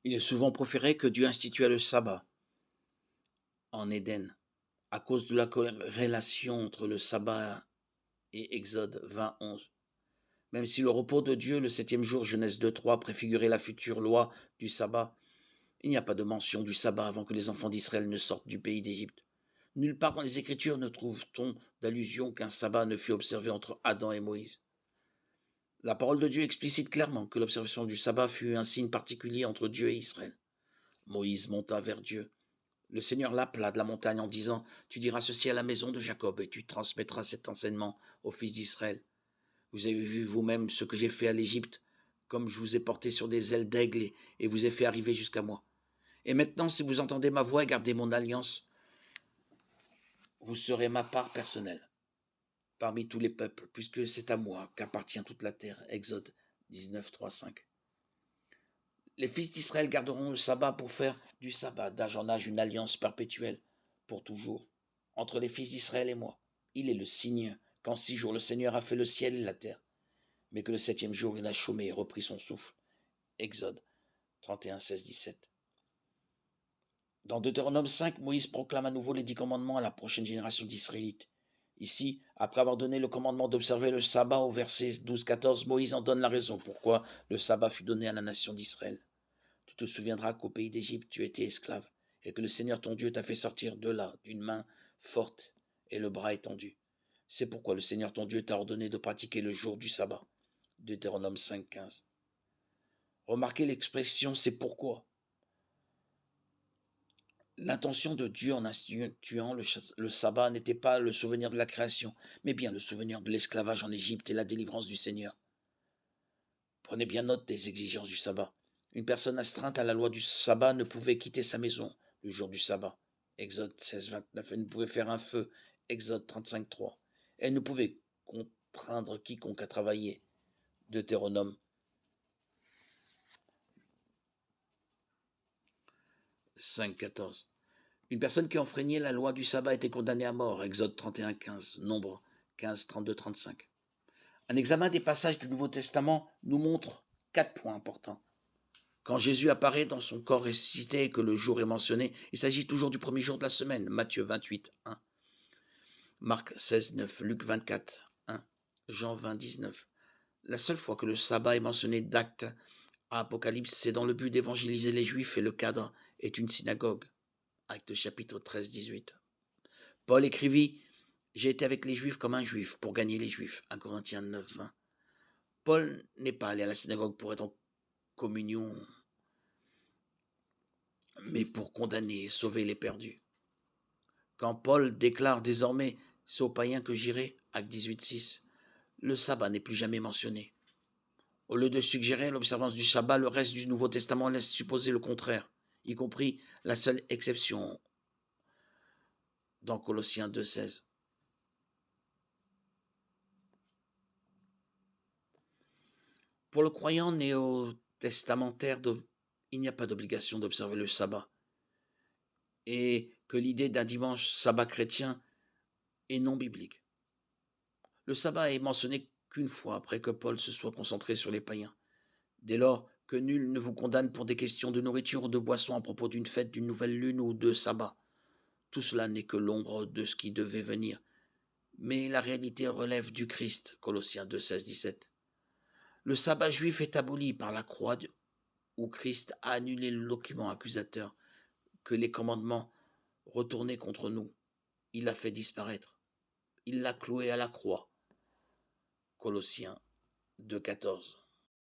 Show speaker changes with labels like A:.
A: Il est souvent préféré que Dieu institua le sabbat en Éden, à cause de la corrélation entre le sabbat et Exode 20:11. Même si le repos de Dieu, le septième jour, Genèse 2:3, préfigurait la future loi du sabbat, il n'y a pas de mention du sabbat avant que les enfants d'Israël ne sortent du pays d'Égypte. Nulle part dans les Écritures ne trouve-t-on d'allusion qu'un sabbat ne fut observé entre Adam et Moïse. La parole de Dieu explicite clairement que l'observation du sabbat fut un signe particulier entre Dieu et Israël. Moïse monta vers Dieu. Le Seigneur l'appela de la montagne en disant: Tu diras ceci à la maison de Jacob et tu transmettras cet enseignement aux fils d'Israël. Vous avez vu vous-même ce que j'ai fait à l'Égypte, comme je vous ai porté sur des ailes d'aigle et vous ai fait arriver jusqu'à moi. Et maintenant, si vous entendez ma voix et gardez mon alliance, vous serez ma part personnelle parmi tous les peuples, puisque c'est à moi qu'appartient toute la terre. Exode 19, 3, 5. Les fils d'Israël garderont le sabbat pour faire du sabbat d'âge en âge une alliance perpétuelle, pour toujours, entre les fils d'Israël et moi. Il est le signe qu'en 6 jours le Seigneur a fait le ciel et la terre, mais que le septième jour il a chômé et repris son souffle. Exode 31, 16, 17. Dans Deutéronome 5, Moïse proclame à nouveau les 10 commandements à la prochaine génération d'Israélites. Ici, après avoir donné le commandement d'observer le sabbat au verset 12-14, Moïse en donne la raison pourquoi le sabbat fut donné à la nation d'Israël. Tu te souviendras qu'au pays d'Égypte tu étais esclave, et que le Seigneur ton Dieu t'a fait sortir de là d'une main forte et le bras étendu. C'est pourquoi le Seigneur ton Dieu t'a ordonné de pratiquer le jour du sabbat. Deutéronome 5, 15. Remarquez l'expression c'est pourquoi. L'intention de Dieu en instituant le sabbat n'était pas le souvenir de la création, mais bien le souvenir de l'esclavage en Égypte et la délivrance du Seigneur. Prenez bien note des exigences du sabbat. Une personne astreinte à la loi du sabbat ne pouvait quitter sa maison le jour du sabbat. Exode 16, 29. Elle ne pouvait faire un feu. Exode 35, 3. Elle ne pouvait contraindre quiconque à travailler. Deutéronome 5, 14. Une personne qui enfreignait la loi du sabbat était condamnée à mort. Exode 31, 15. Nombre 15, 32, 35. Un examen des passages du Nouveau Testament nous montre 4 points importants. Quand Jésus apparaît dans son corps ressuscité et que le jour est mentionné, il s'agit toujours du premier jour de la semaine. Matthieu 28, 1. Marc 16, 9. Luc 24, 1. Jean 20, 19. La seule fois que le sabbat est mentionné d'Actes à Apocalypse, c'est dans le but d'évangéliser les Juifs et le cadre est une synagogue. Actes chapitre 13, 18. Paul écrivit: J'ai été avec les Juifs comme un Juif pour gagner les Juifs. 1 Corinthiens 9, 20. Paul n'est pas allé à la synagogue pour être en communion, mais pour condamner et sauver les perdus. Quand Paul déclare désormais: C'est aux païens que j'irai, Acte 18, 6, le sabbat n'est plus jamais mentionné. Au lieu de suggérer l'observance du sabbat, le reste du Nouveau Testament laisse supposer le contraire, y compris la seule exception dans Colossiens 2, 16. Pour le croyant néo-testamentaire, il n'y a pas d'obligation d'observer le sabbat, et que l'idée d'un dimanche sabbat chrétien est non biblique. Le sabbat est mentionné qu'une fois après que Paul se soit concentré sur les païens. Dès lors que nul ne vous condamne pour des questions de nourriture ou de boisson à propos d'une fête, d'une nouvelle lune ou de sabbat. Tout cela n'est que l'ombre de ce qui devait venir. Mais la réalité relève du Christ, Colossiens 2, 16, 17. Le sabbat juif est aboli par la croix où Christ a annulé le document accusateur que les commandements retournaient contre nous. Il l'a fait disparaître. Il l'a cloué à la croix. Colossiens 2, 14.